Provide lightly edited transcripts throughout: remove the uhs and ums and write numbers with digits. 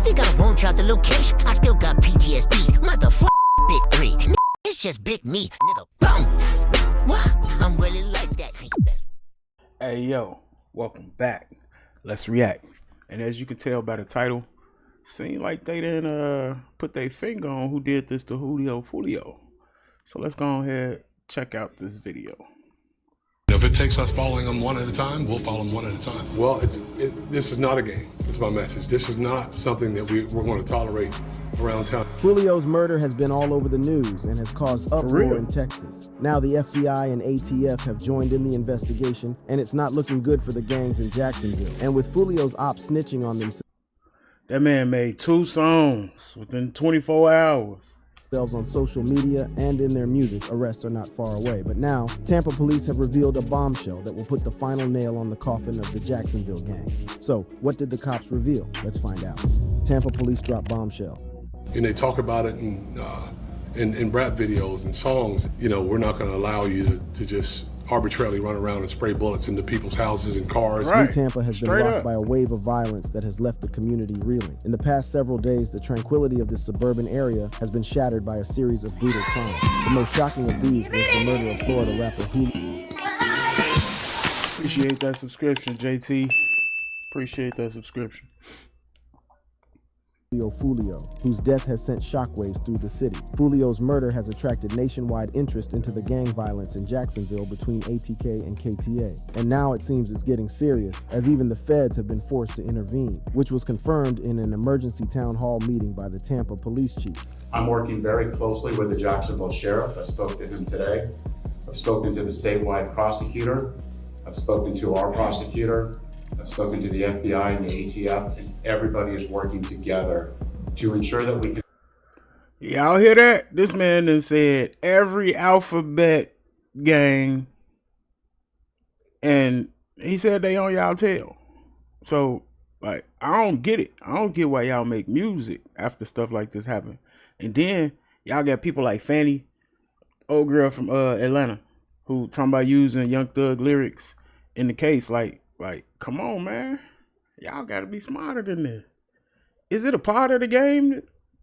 Think I won't drop the location? I still got PTSD. Motherfucker, big three. It's just big me, nigga. Boom. What? I'm really like that. Hey yo, welcome back. Let's react. And as you can tell by the title, seemed like they didn't put their finger on who did this to Foolio. So let's go ahead check out this video. If it takes us following them one at a time, we'll follow them one at a time. Well, this is not a game. That's my message. This is not something that we're going to tolerate around town. Foolio's murder has been all over the news and has caused uproar in Texas. Now the FBI and ATF have joined in the investigation, and it's not looking good for the gangs in Jacksonville. And with Foolio's ops snitching on themselves, that man made 2 songs within 24 hours. On social media and in their music, arrests are not far away. But now, Tampa police have revealed a bombshell that will put the final nail on the coffin of the Jacksonville gangs. So, what did the cops reveal? Let's find out. Tampa police drop bombshell. And they talk about it in rap videos and songs. You know, we're not going to allow you to just arbitrarily run around and spray bullets into people's houses and cars. New Tampa has been rocked by a wave of violence that has left the community reeling. In the past several days, the tranquility of this suburban area has been shattered by a series of brutal crimes. The most shocking of these was the murder of Florida rapper Julio. Appreciate that subscription, JT. Appreciate that subscription. Foolio, whose death has sent shockwaves through the city. Foolio's murder has attracted nationwide interest into the gang violence in Jacksonville between ATK and KTA. And now it seems it's getting serious, as even the feds have been forced to intervene, which was confirmed in an emergency town hall meeting by the Tampa police chief. I'm working very closely with the Jacksonville sheriff. I spoke to him today. I've spoken to the statewide prosecutor. I've spoken to our prosecutor. I've spoken to the FBI and the ATF, and everybody is working together to ensure that we can. Y'all hear that? This man done said every alphabet gang, and he said they on y'all tail. So, like, I don't get it. I don't get why y'all make music after stuff like this happen. And then y'all got people like Fanny, old girl from Atlanta, who talking about using Young Thug lyrics in the case. Like, come on, man. Y'all gotta be smarter than this. Is it a part of the game to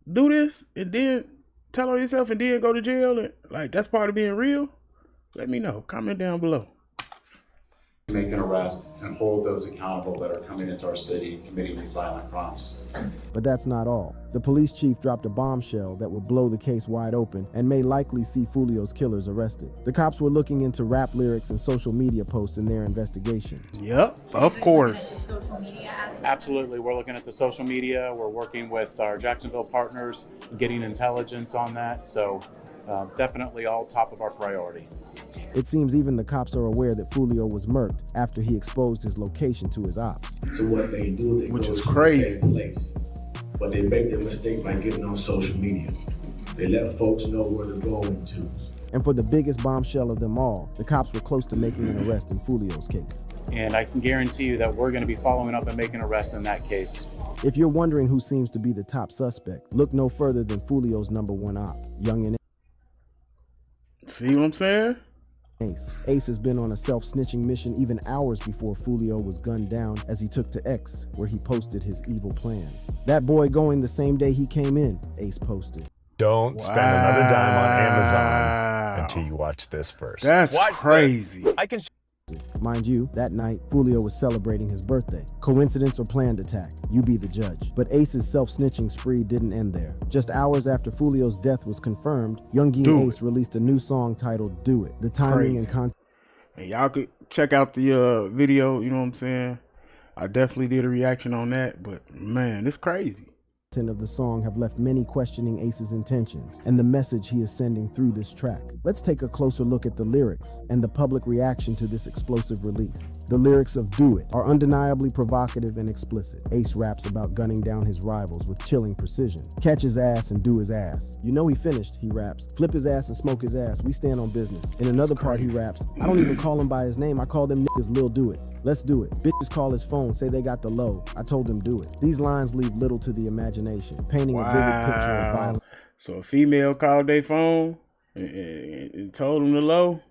do this and then tell on yourself and then go to jail? And, like, that's part of being real? Let me know. Comment down below. Make an arrest and hold those accountable that are coming into our city committing these violent crimes. But that's not all. The police chief dropped a bombshell that would blow the case wide open and may likely see Foolio's killers arrested. The cops were looking into rap lyrics and social media posts in their investigation. Yep, of course. Absolutely, we're looking at the social media. We're working with our Jacksonville partners, getting intelligence on that. So definitely all top of our priority. It seems even the cops are aware that Foolio was murked after he exposed his location to his ops. So what they do, they Which go is to crazy. the same place. But they make their mistake by getting on social media. They let folks know where they're going to. And for the biggest bombshell of them all, the cops were close to making an arrest in Foolio's case. And I can guarantee you that we're going to be following up and making arrests in that case. If you're wondering who seems to be the top suspect, look no further than Foolio's #1 op, Yungeen Ace. See what I'm saying? Ace has been on a self-snitching mission even hours before Foolio was gunned down as he took to X, where he posted his evil plans. That boy going the same day he came in, Ace posted. Don't spend another dime on Amazon until you watch this first. That's crazy. I can. Mind you, that night, Foolio was celebrating his birthday. Coincidence or planned attack? You be the judge. But Ace's self-snitching spree didn't end there. Just hours after Foolio's death was confirmed, Yungeen Ace released a new song titled Do It. The timing and content. And y'all could check out the video, you know what I'm saying? I definitely did a reaction on that, but man, it's crazy. Of the song have left many questioning Ace's intentions and the message he is sending through this track. Let's take a closer look at the lyrics and the public reaction to this explosive release. The lyrics of Do It are undeniably provocative and explicit. Ace raps about gunning down his rivals with chilling precision. Catch his ass and do his ass. You know he finished, he raps. Flip his ass and smoke his ass. We stand on business. In another part he raps, I don't even call him by his name. I call them niggas Lil Do It's. Let's do it. Bitches call his phone, say they got the low. I told them do it. These lines leave little to the imagination, painting a vivid picture of violence. So a female called their phone and told them to low.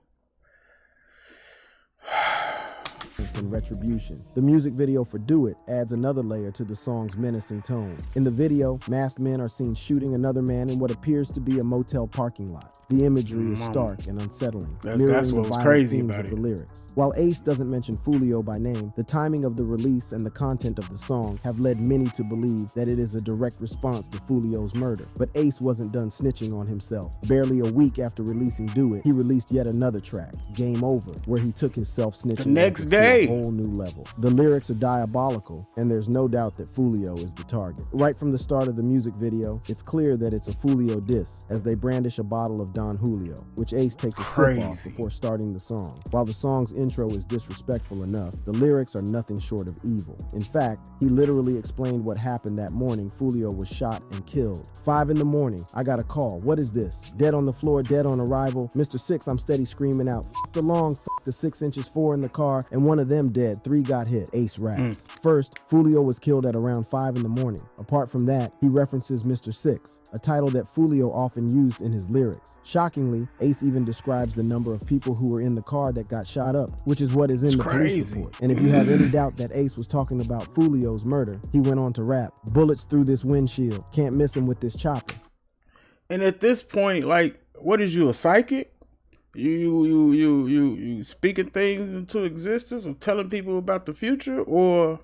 vengeance and retribution. The music video for Do It adds another layer to the song's menacing tone. In the video, masked men are seen shooting another man in what appears to be a motel parking lot. The imagery is stark and unsettling, mirroring the violent themes of the lyrics. While Ace doesn't mention Foolio by name, the timing of the release and the content of the song have led many to believe that it is a direct response to Foolio's murder. But Ace wasn't done snitching on himself. Barely a week after releasing Do It, he released yet another track, Game Over, where he took his self-snitching next to day a whole new level. The lyrics are diabolical, and there's no doubt that Foolio is the target. Right from the start of the music video, it's clear that it's a Foolio diss, as they brandish a bottle of Don Julio, which Ace takes a sip off before starting the song. While the song's intro is disrespectful enough, the lyrics are nothing short of evil. In fact, he literally explained what happened that morning Foolio was shot and killed. 5 in the morning, I got a call. What is this? Dead on the floor, dead on arrival. Mr. Six, I'm steady screaming out, F the long, F the 6 inches, 4 in the car, and one of them dead, 3 got hit. Ace raps. First, Foolio was killed at around 5 in the morning. Apart from that, he references Mr. Six, a title that Foolio often used in his lyrics. Shockingly, Ace even describes the number of people who were in the car that got shot up, which is what is in the police report. And if you have any doubt that Ace was talking about Foolio's murder, he went on to rap, bullets through this windshield, can't miss him with this chopper. And at this point, like, what is you, a psychic? You speaking things into existence or telling people about the future, or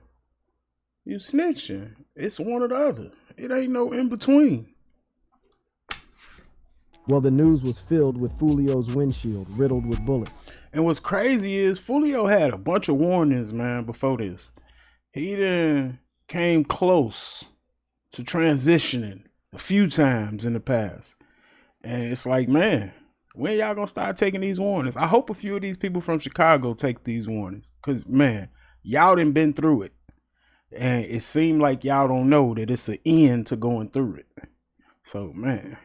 you snitching? It's one or the other. It ain't no in between. Well, the news was filled with Foolio's windshield riddled with bullets. And what's crazy is Foolio had a bunch of warnings, man, before this. He done came close to transitioning a few times in the past. And it's like, man, when y'all gonna start taking these warnings? I hope a few of these people from Chicago take these warnings. Cause man, y'all done been through it. And it seemed like y'all don't know that it's an end to going through it. So man.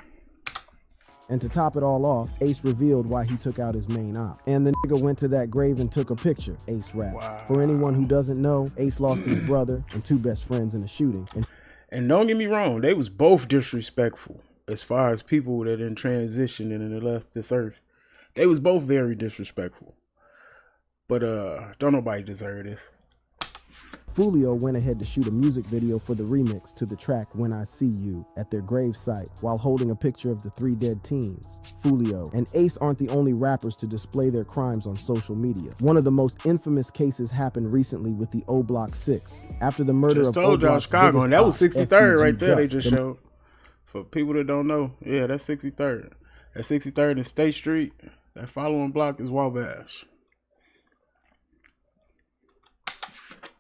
And to top it all off, Ace revealed why he took out his main op. And the nigga went to that grave and took a picture, Ace raps. Wow. For anyone who doesn't know, Ace lost his brother and 2 best friends in a shooting. And don't get me wrong, they was both disrespectful as far as people that in transition and they left this earth. They was both very disrespectful. But don't nobody deserve this. Foolio went ahead to shoot a music video for the remix to the track When I See You at their gravesite while holding a picture of the 3 dead teens. Foolio and Ace aren't the only rappers to display their crimes on social media. One of the most infamous cases happened recently with the O Block 6. After the murder of O Block's Chicago, biggest and that was 63rd right there. Duck, They just showed. For people that don't know, yeah, that's 63rd. That's 63rd and State Street. That following block is Wabash.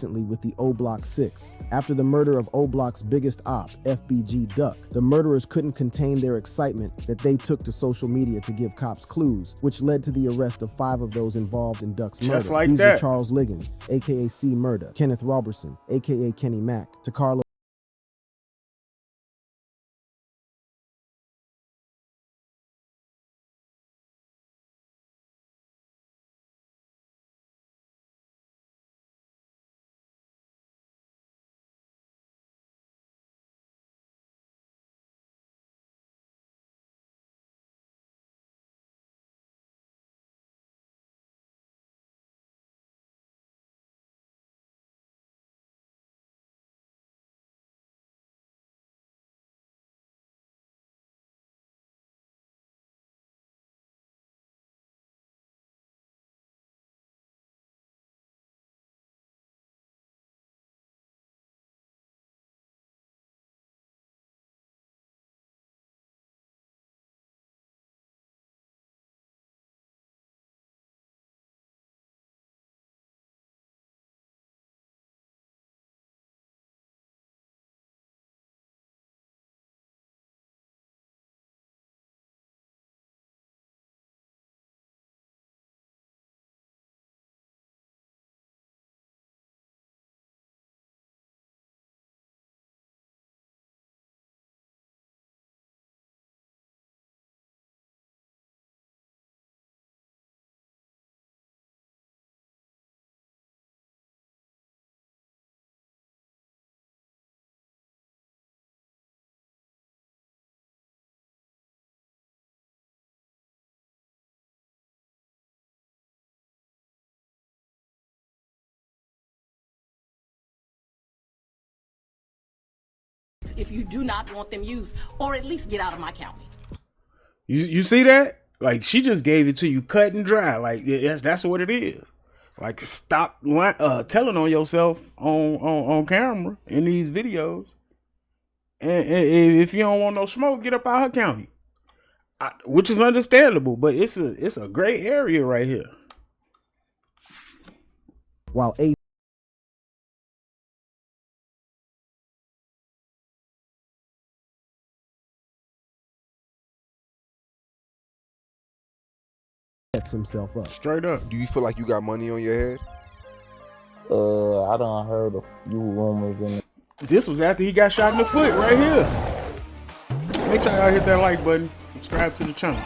With the O Block 6. After the murder of O Block's biggest op, FBG Duck, the murderers couldn't contain their excitement that they took to social media to give cops clues, which led to the arrest of 5 of those involved in Duck's murder. Like These that. were Charles Liggins, aka C Murder, Kenneth Robertson, aka Kenny Mack, Carlo use if you do not want them used, or at least get out of my county. You see that? Like, she just gave it to you cut and dry. Like, that's what it is. Like, stop telling on yourself on camera in these videos. And if you don't want no smoke, get up out her county. Which is understandable, but it's a gray area right here. While Ace sets himself up. Straight up. Do you feel like you got money on your head? I done heard a few rumors in it. This was after he got shot in the foot right here. Make sure y'all hit that like button. Subscribe to the channel.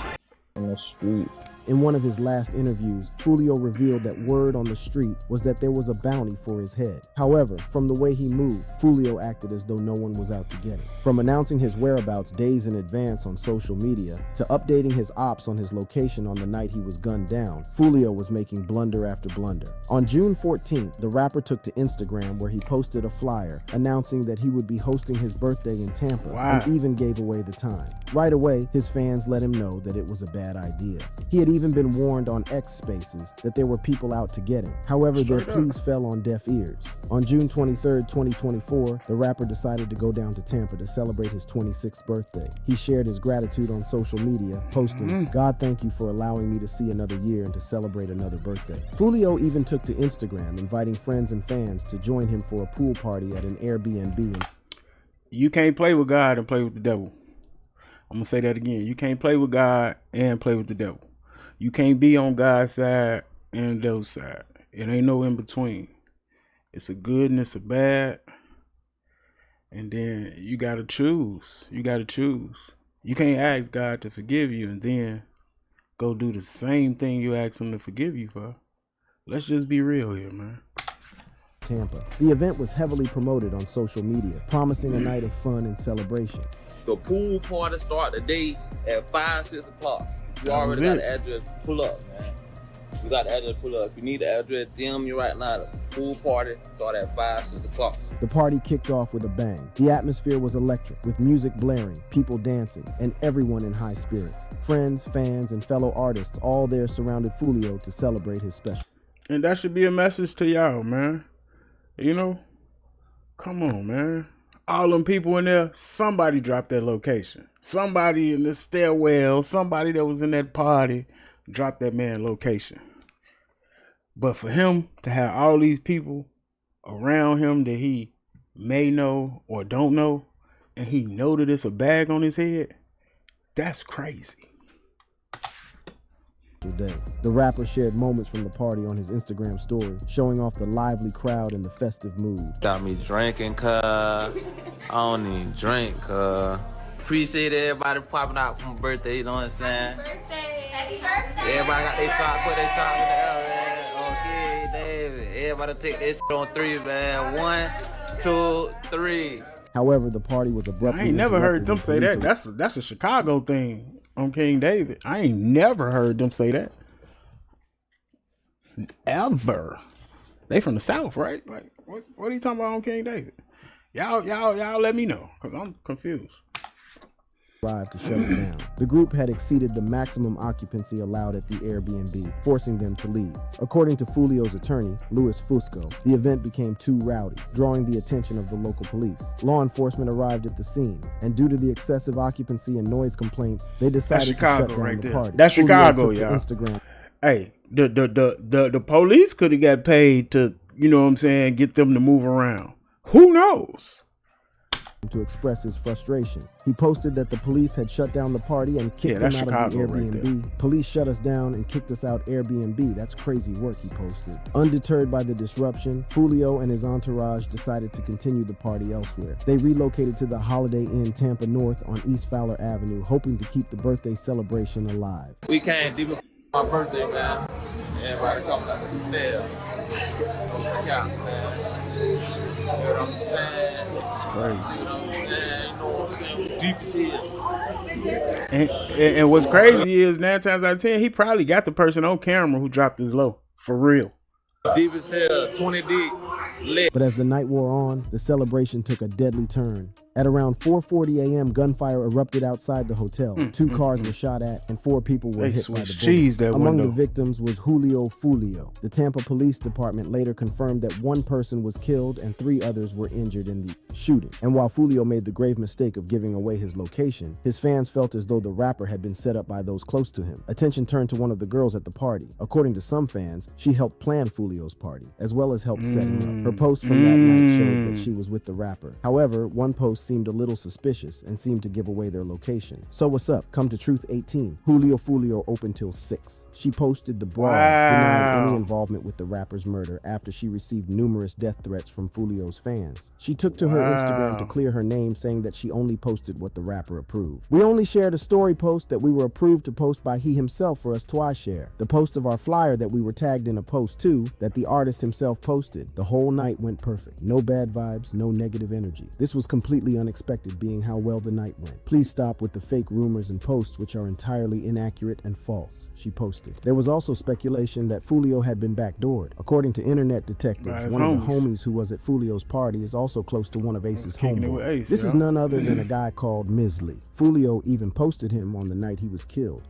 In the street. In one of his last interviews, Foolio revealed that word on the street was that there was a bounty for his head. However, from the way he moved, Foolio acted as though no one was out to get him. From announcing his whereabouts days in advance on social media, to updating his ops on his location on the night he was gunned down, Foolio was making blunder after blunder. On June 14th, the rapper took to Instagram where he posted a flyer announcing that he would be hosting his birthday in Tampa, and even gave away the time. Right away, his fans let him know that it was a bad idea. He had even been warned on X Spaces that there were people out to get him. However, their pleas fell on deaf ears. On June 23rd, 2024, the rapper decided to go down to Tampa to celebrate his 26th birthday. He shared his gratitude on social media, posting, "God, thank you for allowing me to see another year and to celebrate another birthday." Foolio even took to Instagram, inviting friends and fans to join him for a pool party at an Airbnb. You can't play with God and play with the devil. I'm gonna say that again. You can't play with God and play with the devil. You can't be on God's side and the devil's side. It ain't no in between. It's a good and it's a bad. And then you gotta choose. You gotta choose. You can't ask God to forgive you and then go do the same thing you ask him to forgive you for. Let's just be real here, man. Tampa. The event was heavily promoted on social media, promising a night of fun and celebration. The pool party start today at 5, 6 o'clock. You already got the address, pull up, man. You got the address, pull up. If you need the address, DM me right now. The pool party start at 5, 6 o'clock. The party kicked off with a bang. The atmosphere was electric, with music blaring, people dancing, and everyone in high spirits. Friends, fans, and fellow artists all there surrounded Foolio to celebrate his special. And that should be a message to y'all, man. You know, come on, man. All them people in there, somebody dropped their location. Somebody in the stairwell, somebody that was in that party dropped that man's location. But for him to have all these people around him that he may know or don't know, and he know that it's a bag on his head, that's crazy. Day. The rapper shared moments from the party on his Instagram story, showing off the lively crowd and the festive mood. Got me drinking, cuz. I don't even drink, cuz. Appreciate everybody popping out for my birthday, you know what I'm saying? Birthday! Happy birthday! Everybody got their shot, put their shot in the air, man. Okay, David. Everybody take this shit on 3, man. 1, 2, 3. However, the party was abruptly. I ain't never heard them say that. That's a Chicago thing. On King David. I ain't never heard them say that. Ever. They from the South, right? Like, what are you talking about on King David? Y'all let me know, because I'm confused. To shut it down. The group had exceeded the maximum occupancy allowed at the Airbnb, forcing them to leave. According to Foolio's attorney, Louis Fusco, the event became too rowdy, drawing the attention of the local police. Law enforcement arrived at the scene, and due to the excessive occupancy and noise complaints, they decided to shut down the party. That's Chicago, y'all. Instagram. Hey, the police could have got paid to, you know what I'm saying, get them to move around. Who knows? To express his frustration. He posted that the police had shut down the party and kicked him out of the Airbnb. Right, police shut us down and kicked us out Airbnb. That's crazy work, he posted. Undeterred by the disruption, Foolio and his entourage decided to continue the party elsewhere. They relocated to the Holiday Inn Tampa North on East Fowler Avenue, hoping to keep the birthday celebration alive. We can't do my birthday, man. Everybody coming up the stairs. Couch, man. You know what I'm saying? It's crazy. You know what I'm saying? You know what I'm saying? Deep as hell. And what's crazy is 9 times out of 10, he probably got the person on camera who dropped his low. For real. Deep as hell, 20 deep. Lit. But as the night wore on, the celebration took a deadly turn At around 4:40 a.m., gunfire erupted outside the hotel. 2 cars were shot at, and 4 people were hit by the bullets. Among the victims was Julio Foolio. The Tampa Police Department later confirmed that 1 person was killed and 3 others were injured in the shooting. And while Foolio made the grave mistake of giving away his location, his fans felt as though the rapper had been set up by those close to him. Attention turned to one of the girls at the party. According to some fans, she helped plan Foolio's party, as well as helped set him up. Her post from that night showed that she was with the rapper. However, one post seemed a little suspicious and seemed to give away their location. So what's up? Come to Truth 18. Julio Foolio open till 6. She posted the broad denied any involvement with the rapper's murder after she received numerous death threats from Foolio's fans. She took to her Instagram to clear her name, saying that she only posted what the rapper approved. We only shared a story post that we were approved to post by he himself for us twice share. The post of our flyer that we were tagged in a post too, that the artist himself posted. The whole night went perfect. No bad vibes, no negative energy. This was completely unexpected, being how well the night went. Please stop with the fake rumors and posts which are entirely inaccurate and false, she posted. There was also speculation that Foolio had been backdoored. According to internet detectives, one of the homies who was at Foolio's party is also close to one of Ace's homeboys. This is none other than a guy called Misley. Foolio even posted him on the night he was killed.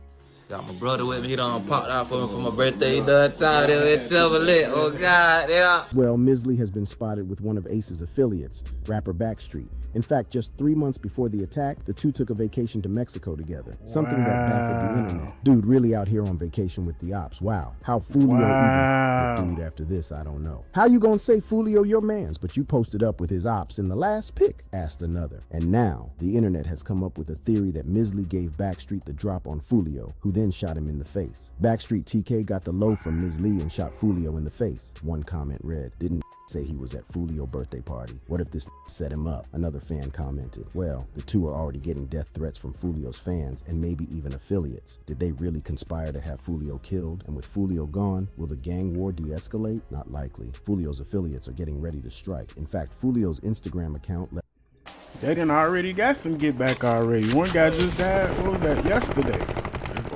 Got my brother with me, he done popped out for me for my birthday. He done time it lit. Oh God, yeah. Well, Misley has been spotted with one of Ace's affiliates, rapper Backstreet. In fact, just 3 months before the attack, the two took a vacation to Mexico together, something that baffled the internet. Dude really out here on vacation with the ops. Wow. How Foolio even with dude after this, I don't know. How you gonna say Foolio your mans, but you posted up with his ops in the last pic? Asked another. And now, the internet has come up with a theory that Misley gave Backstreet the drop on Foolio, who then shot him in the face. Backstreet TK got the low from Misley and shot Foolio in the face. One comment read, didn't say he was at Foolio birthday party. What if this set him up? Another fan commented, well, the two are already getting death threats from Foolio's fans and maybe even affiliates. Did they really conspire to have Foolio killed? And with Foolio gone, will the gang war de-escalate? Not likely. Foolio's affiliates are getting ready to strike. In fact, Foolio's Instagram account they done already got some get back already. One guy just died, what was that, yesterday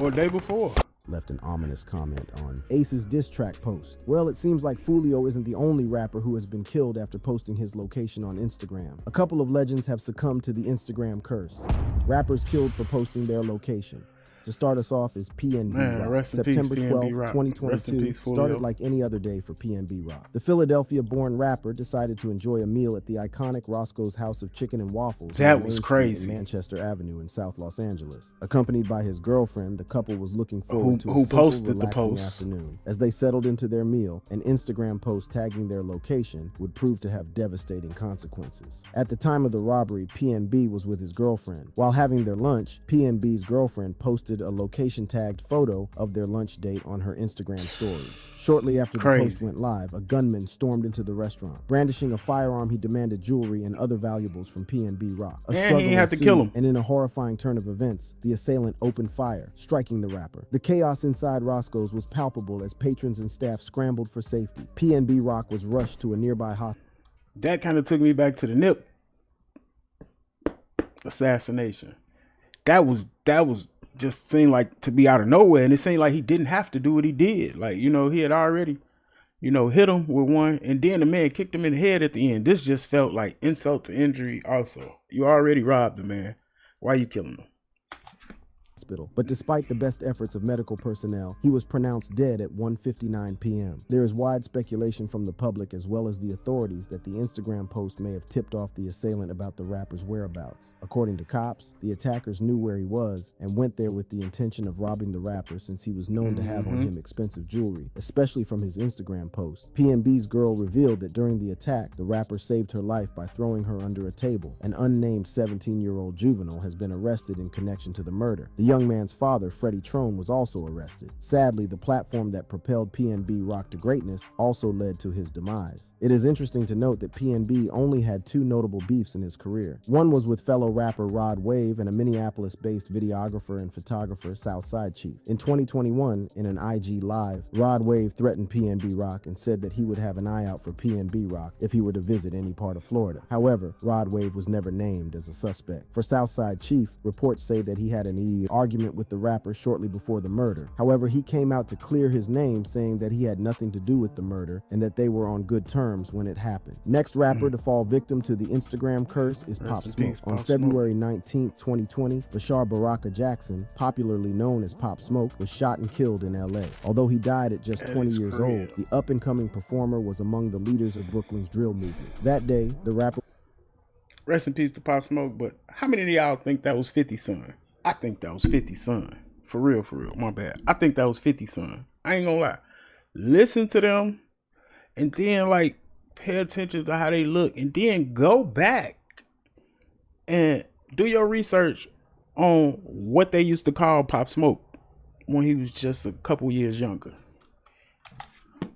or day before? Left an ominous comment on Ace's diss track post. Well, it seems like Foolio isn't the only rapper who has been killed after posting his location on Instagram. A couple of legends have succumbed to the Instagram curse. Rappers killed for posting their location. To start us off is PNB Rock. September 12, 2022 started like any other day for PNB Rock. The Philadelphia-born rapper decided to enjoy a meal at the iconic Roscoe's House of Chicken and Waffles that was crazy in Manchester Avenue in South Los Angeles. Accompanied by his girlfriend, the couple was looking forward to a simple, relaxing afternoon. As they settled into their meal, an Instagram post tagging their location would prove to have devastating consequences. At the time of the robbery, PNB was with his girlfriend. While having their lunch, PNB's girlfriend posted a location tagged photo of their lunch date on her Instagram stories. Shortly after the post went live, a gunman stormed into the restaurant. Brandishing a firearm, he demanded jewelry and other valuables from PNB Rock. A struggle ensued, and in a horrifying turn of events, the assailant opened fire, striking the rapper. The chaos inside Roscoe's was palpable as patrons and staff scrambled for safety. PNB Rock was rushed to a nearby hospital. That kind of took me back to the Nip assassination. That was just seemed like to be out of nowhere, and it seemed like he didn't have to do what he did. Like, you know, he had already, you know, hit him with one, and then the man kicked him in the head at the end. This just felt like insult to injury also. You already robbed the man. Why are you killing him? But despite the best efforts of medical personnel, he was pronounced dead at 1:59 p.m. There is wide speculation from the public as well as the authorities that the Instagram post may have tipped off the assailant about the rapper's whereabouts. According to cops, the attackers knew where he was and went there with the intention of robbing the rapper, since he was known to have on him expensive jewelry, especially from his Instagram post. PNB's girl revealed that during the attack, the rapper saved her life by throwing her under a table. An unnamed 17-year-old juvenile has been arrested in connection to the murder. The young man's father, Freddie Trone, was also arrested. Sadly, the platform that propelled PNB Rock to greatness also led to his demise. It is interesting to note that PNB only had 2 notable beefs in his career. One was with fellow rapper Rod Wave and a Minneapolis-based videographer and photographer, Southside Chief. In 2021, in an IG Live, Rod Wave threatened PNB Rock and said that he would have an eye out for PNB Rock if he were to visit any part of Florida. However, Rod Wave was never named as a suspect. For Southside Chief, reports say that he had an argument with the rapper shortly before the murder. However, he came out to clear his name, saying that he had nothing to do with the murder and that they were on good terms when it happened. Next rapper to fall victim to the Instagram curse is Pop Smoke. On February 19th, 2020, Bashar Baraka Jackson, popularly known as Pop Smoke, was shot and killed in LA. Although he died at just 20 years old, the up-and-coming performer was among the leaders of Brooklyn's drill movement. That day, the rapper... Rest in peace to Pop Smoke, but how many of y'all think that was 50's son? I think that was 50's son. For real, my bad. I think that was 50's son. I ain't gonna lie. Listen to them, and then, like, pay attention to how they look, and then go back and do your research on what they used to call Pop Smoke when he was just a couple years younger.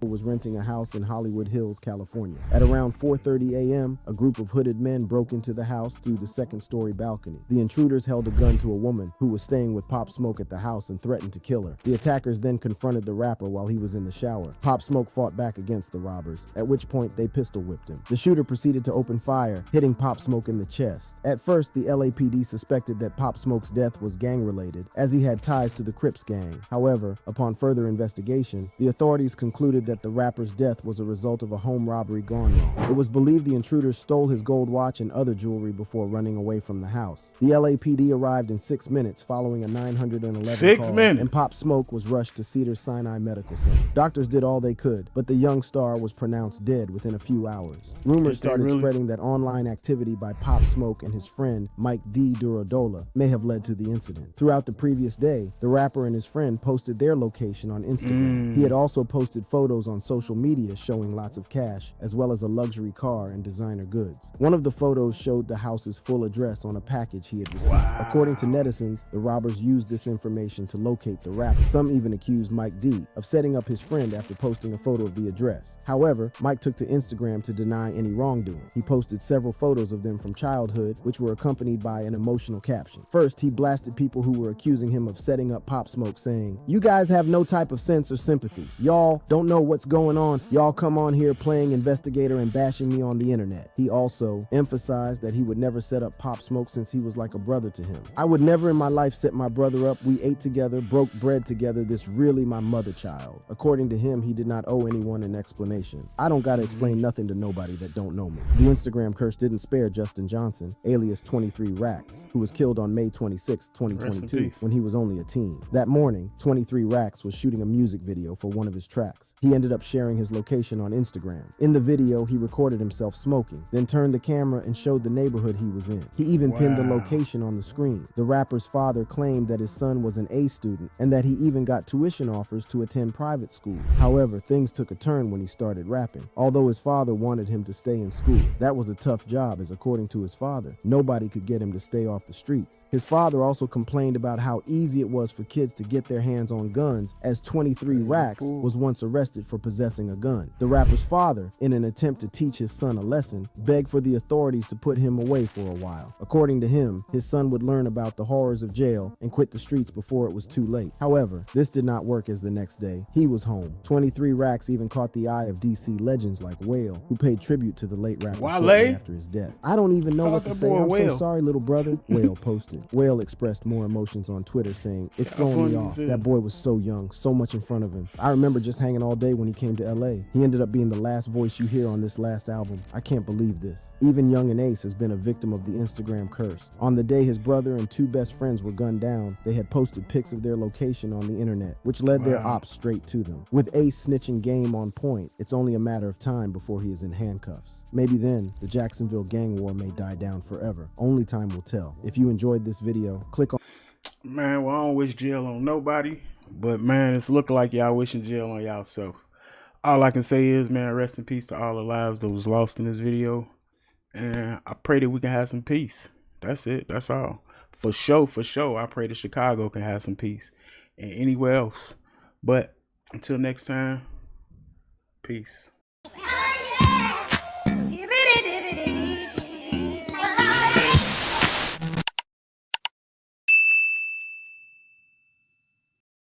Was renting a house in Hollywood Hills, California. At around 4:30 a.m., a group of hooded men broke into the house through the second-story balcony. The intruders held a gun to a woman who was staying with Pop Smoke at the house and threatened to kill her. The attackers then confronted the rapper while he was in the shower. Pop Smoke fought back against the robbers, at which point they pistol whipped him. The shooter proceeded to open fire, hitting Pop Smoke in the chest. At first, the LAPD suspected that Pop Smoke's death was gang-related, as he had ties to the Crips gang. However, upon further investigation, the authorities concluded that the rapper's death was a result of a home robbery gone wrong. It was believed the intruders stole his gold watch and other jewelry before running away from the house. The LAPD arrived in 6 minutes following a 911 call, and Pop Smoke was rushed to Cedars-Sinai Medical Center. Doctors did all they could, but the young star was pronounced dead within a few hours. Rumors started spreading that online activity by Pop Smoke and his friend Mike D. Duradola may have led to the incident. Throughout the previous day, the rapper and his friend posted their location on Instagram. He had also posted photos on social media showing lots of cash, as well as a luxury car and designer goods. One of the photos showed the house's full address on a package he had received. According to netizens, the robbers used this information to locate the rapper. Some even accused Mike D of setting up his friend after posting a photo of the address. However, Mike took to Instagram to deny any wrongdoing. He posted several photos of them from childhood, which were accompanied by an emotional caption. First, he blasted people who were accusing him of setting up Pop Smoke, saying, "You guys have no type of sense or sympathy. Y'all don't know what's going on. Y'all come on here playing investigator and bashing me on the internet." He also emphasized that he would never set up Pop Smoke since he was like a brother to him. "I would never in my life set my brother up. We ate together, broke bread together. This really my mother child." According to him, he did not owe anyone an explanation. "I don't gotta explain nothing to nobody that don't know me." The Instagram curse didn't spare Justin Johnson, alias 23 Racks, who was killed on May 26, 2022, when he was only a teen. That morning, 23 Racks was shooting a music video for one of his tracks. He ended up sharing his location on Instagram. In the video, he recorded himself smoking, then turned the camera and showed the neighborhood he was in. He even pinned the location on the screen. The rapper's father claimed that his son was an A student and that he even got tuition offers to attend private school. However, things took a turn when he started rapping. Although his father wanted him to stay in school, that was a tough job, as according to his father, nobody could get him to stay off the streets. His father also complained about how easy it was for kids to get their hands on guns, as 23 Racks was once arrested for possessing a gun. The rapper's father, in an attempt to teach his son a lesson, begged for the authorities to put him away for a while. According to him, his son would learn about the horrors of jail and quit the streets before it was too late. However, this did not work, as the next day, he was home. 23 Racks even caught the eye of DC legends like Whale, who paid tribute to the late rapper shortly after his death. "I don't even know what to say. I'm so sorry, little brother," Whale posted. Whale expressed more emotions on Twitter, saying, "It's throwing me off. That boy was so young, so much in front of him. I remember just hanging all day when he came to LA. He ended up being the last voice you hear on this last album. I can't believe this." Even Yungeen Ace has been a victim of the Instagram curse. On the day his brother and two best friends were gunned down, they had posted pics of their location on the internet, which led their ops straight to them. With Ace snitching game on point, it's only a matter of time before he is in handcuffs. Maybe then, the Jacksonville gang war may die down forever. Only time will tell. If you enjoyed this video, click on... Man, well, I don't wish jail on nobody, but man, it's looking like y'all wishing jail on y'all self. All I can say is, man, rest in peace to all the lives that was lost in this video. And I pray that we can have some peace. That's it. That's all. For sure. I pray that Chicago can have some peace. And anywhere else. But until next time, peace.